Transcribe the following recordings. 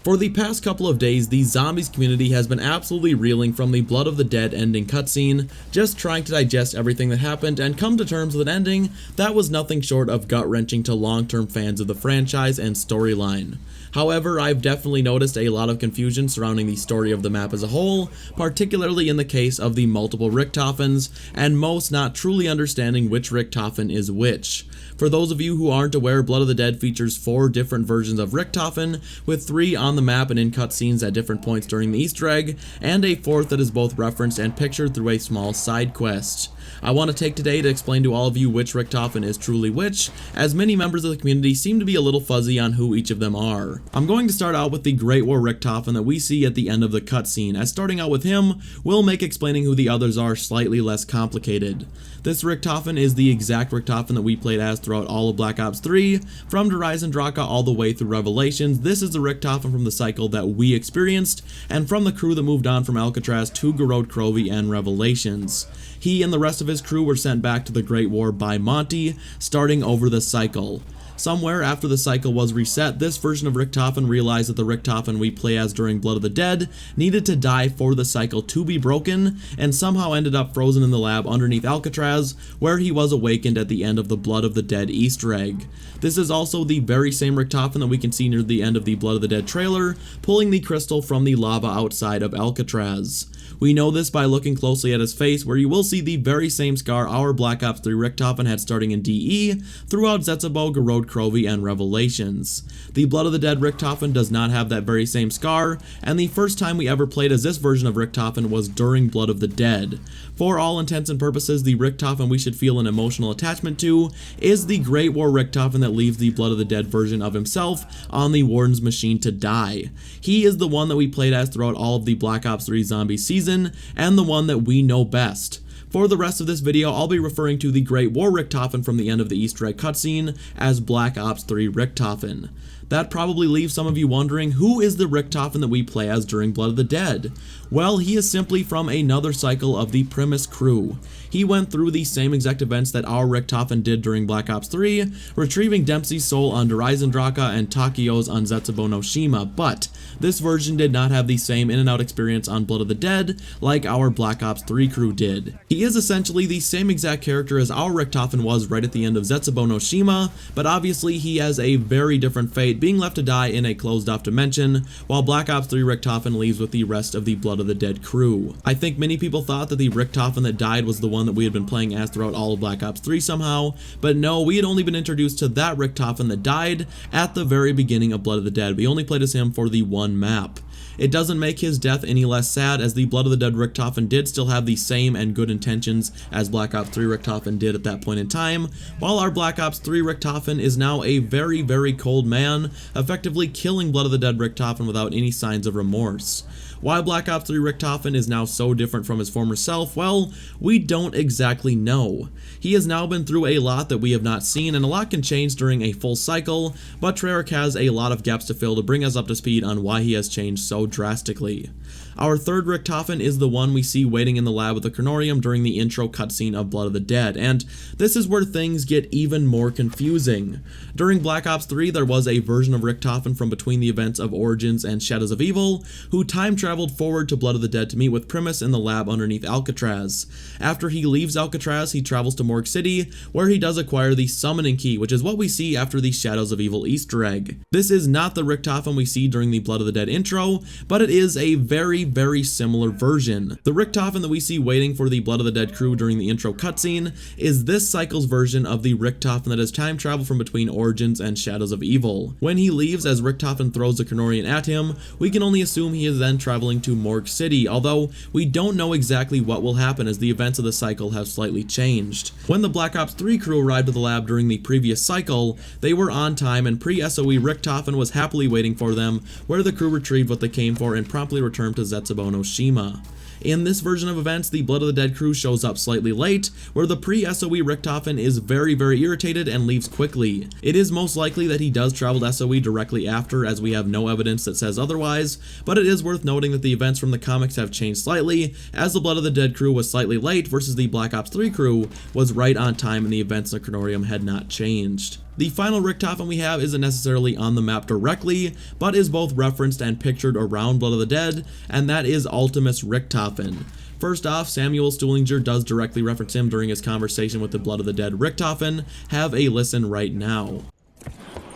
For the past couple of days, the zombies community has been absolutely reeling from the Blood of the Dead ending cutscene, just trying to digest everything that happened and come to terms with an ending that was nothing short of gut-wrenching to long-term fans of the franchise and storyline. However, I've definitely noticed a lot of confusion surrounding the story of the map as a whole, particularly in the case of the multiple Richtofens, and most not truly understanding which Richtofen is which. For those of you who aren't aware, Blood of the Dead features 4 different versions of Richtofen, with 3 on the map and in cutscenes at different points during the Easter egg, and a 4th that is both referenced and pictured through a small side quest. I want to take today to explain to all of you which Richtofen is truly which, as many members of the community seem to be a little fuzzy on who each of them are. I'm going to start out with the Great War Richtofen that we see at the end of the cutscene, as starting out with him will make explaining who the others are slightly less complicated. This Richtofen is the exact Richtofen that we played as throughout all of Black Ops 3, from Der Eisendrache all the way through Revelations. This is the Richtofen from the cycle that we experienced, and from the crew that moved on from Alcatraz to Garode Krovi and Revelations. He and the rest of his crew were sent back to the Great War by Monty, starting over the cycle. Somewhere after the cycle was reset, this version of Richtofen realized that the Richtofen we play as during Blood of the Dead needed to die for the cycle to be broken, and somehow ended up frozen in the lab underneath Alcatraz, where he was awakened at the end of the Blood of the Dead Easter egg. This is also the very same Richtofen that we can see near the end of the Blood of the Dead trailer, pulling the crystal from the lava outside of Alcatraz. We know this by looking closely at his face, where you will see the very same scar our Black Ops 3 Richtofen had starting in DE, throughout Zetsubou, Garode Krovi, and Revelations. The Blood of the Dead Richtofen does not have that very same scar, and the first time we ever played as this version of Richtofen was during Blood of the Dead. For all intents and purposes, the Richtofen we should feel an emotional attachment to is the Great War Richtofen that leaves the Blood of the Dead version of himself on the Warden's machine to die. He is the one that we played as throughout all of the Black Ops 3 zombie season, and the one that we know best. For the rest of this video, I'll be referring to the Great War Richtofen from the end of the Easter egg cutscene as Black Ops 3 Richtofen. That probably leaves some of you wondering, who is the Richtofen that we play as during Blood of the Dead? Well, he is simply from another cycle of the Primus crew. He went through the same exact events that our Richtofen did during Black Ops 3, retrieving Dempsey's soul on Der Eisendrache and Takio's on Zetsubou no Shima, but this version did not have the same in-and-out experience on Blood of the Dead like our Black Ops 3 crew did. He is essentially the same exact character as our Richtofen was right at the end of Zetsubou no Shima, but obviously he has a very different fate, being left to die in a closed-off dimension, while Black Ops 3 Richtofen leaves with the rest of the Blood of the Dead crew. I think many people thought that the Richtofen that died was the one that we had been playing as throughout all of Black Ops 3 somehow, but no, we had only been introduced to that Richtofen that died at the very beginning of Blood of the Dead. We only played as him for the one map. It doesn't make his death any less sad, as the Blood of the Dead Richtofen did still have the same and good intentions as Black Ops 3 Richtofen did at that point in time, while our Black Ops 3 Richtofen is now a very, very cold man, effectively killing Blood of the Dead Richtofen without any signs of remorse. Why Black Ops 3 Richtofen is now so different from his former self, well, we don't exactly know. He has now been through a lot that we have not seen, and a lot can change during a full cycle, but Treyarch has a lot of gaps to fill to bring us up to speed on why he has changed so drastically. Our third Richtofen is the one we see waiting in the lab with the Kernorium during the intro cutscene of Blood of the Dead, and this is where things get even more confusing. During Black Ops 3, there was a version of Richtofen from between the events of Origins and Shadows of Evil, who time traveled forward to Blood of the Dead to meet with Primus in the lab underneath Alcatraz. After he leaves Alcatraz, he travels to Morgue City, where he does acquire the Summoning Key, which is what we see after the Shadows of Evil Easter egg. This is not the Richtofen we see during the Blood of the Dead intro, but it is a very similar version. The Richtofen that we see waiting for the Blood of the Dead crew during the intro cutscene is this cycle's version of the Richtofen that has time traveled from between Origins and Shadows of Evil. When he leaves, as Richtofen throws the Kernorian at him, we can only assume he is then traveling to Morgue City, although we don't know exactly what will happen as the events of the cycle have slightly changed. When the Black Ops 3 crew arrived at the lab during the previous cycle, they were on time, and pre-SOE Richtofen was happily waiting for them, where the crew retrieved what they came for and promptly returned to Zetsubou no Shima. In this version of events, the Blood of the Dead crew shows up slightly late, where the pre-SOE Richtofen is very irritated and leaves quickly. It is most likely that he does travel to SOE directly after, as we have no evidence that says otherwise, but it is worth noting that the events from the comics have changed slightly, as the Blood of the Dead crew was slightly late versus the Black Ops 3 crew was right on time and the events in the Kernorium had not changed. The final Richtofen we have isn't necessarily on the map directly, but is both referenced and pictured around Blood of the Dead, and that is Ultimus Richtofen. First off, Samuel Stuhlinger does directly reference him during his conversation with the Blood of the Dead Richtofen. Have a listen right now.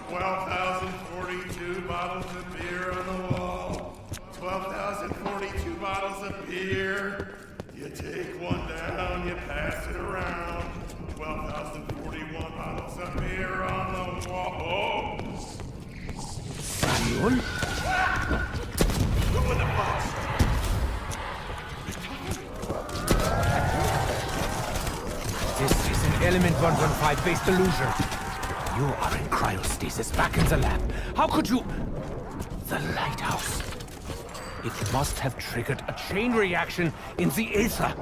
12,042 bottles of beer on the wall. 12,042 bottles of beer. You take one down, you pass it around. 12,041 bottles of beer on the wall. Samuel? Who in the fuck? This is an Element 115-based illusion. You are in cryostasis back in the lab. How could you... The lighthouse. It must have triggered a chain reaction in the ether.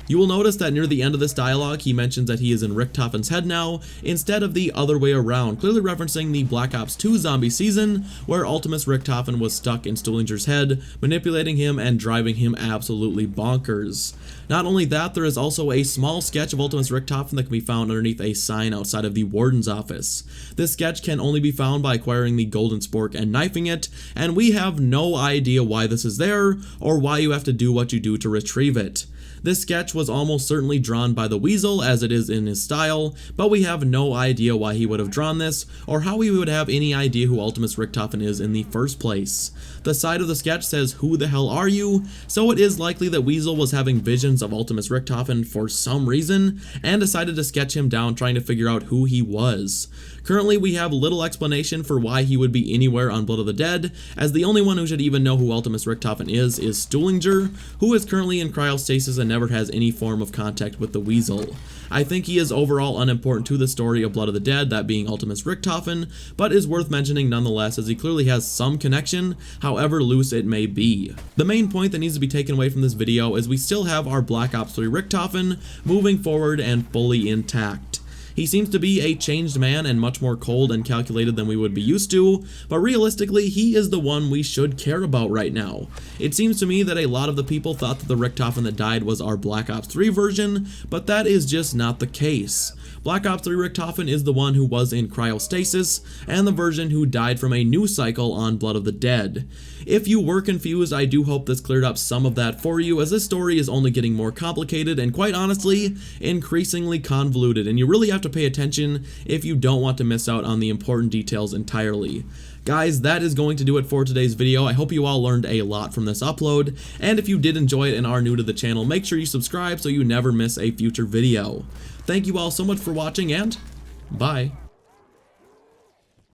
You will notice that near the end of this dialogue, he mentions that he is in Richtofen's head now, instead of the other way around, clearly referencing the Black Ops 2 zombie season, where Ultimus Richtofen was stuck in Stuhlinger's head, manipulating him and driving him absolutely bonkers. Not only that, there is also a small sketch of Ultimus Richtofen that can be found underneath a sign outside of the warden's office. This sketch can only be found by acquiring the golden spork and knifing it, and we have no idea why this is there, or why you have to do what you do to retrieve it. This sketch was almost certainly drawn by the Weasel, as it is in his style, but we have no idea why he would have drawn this, or how we would have any idea who Ultimus Richtofen is in the first place. The side of the sketch says, "Who the hell are you?" So it is likely that Weasel was having visions of Ultimus Richtofen for some reason, and decided to sketch him down trying to figure out who he was. Currently, we have little explanation for why he would be anywhere on Blood of the Dead, as the only one who should even know who Ultimus Richtofen is Stuhlinger, who is currently in cryostasis and never has any form of contact with the Weasel. I think he is overall unimportant to the story of Blood of the Dead, that being Ultimus Richtofen, but is worth mentioning nonetheless, as he clearly has some connection, however loose it may be. The main point that needs to be taken away from this video is we still have our Black Ops 3 Richtofen moving forward and fully intact. He seems to be a changed man and much more cold and calculated than we would be used to, but realistically, he is the one we should care about right now. It seems to me that a lot of the people thought that the Richtofen that died was our Black Ops 3 version, but that is just not the case. Black Ops 3 Richtofen is the one who was in cryostasis, and the version who died from a new cycle on Blood of the Dead. If you were confused, I do hope this cleared up some of that for you, as this story is only getting more complicated and, quite honestly, increasingly convoluted, and you really have to pay attention if you don't want to miss out on the important details entirely. Guys, that is going to do it for today's video. I hope you all learned a lot from this upload, and if you did enjoy it and are new to the channel, make sure you subscribe so you never miss a future video. Thank you all so much for watching, and bye.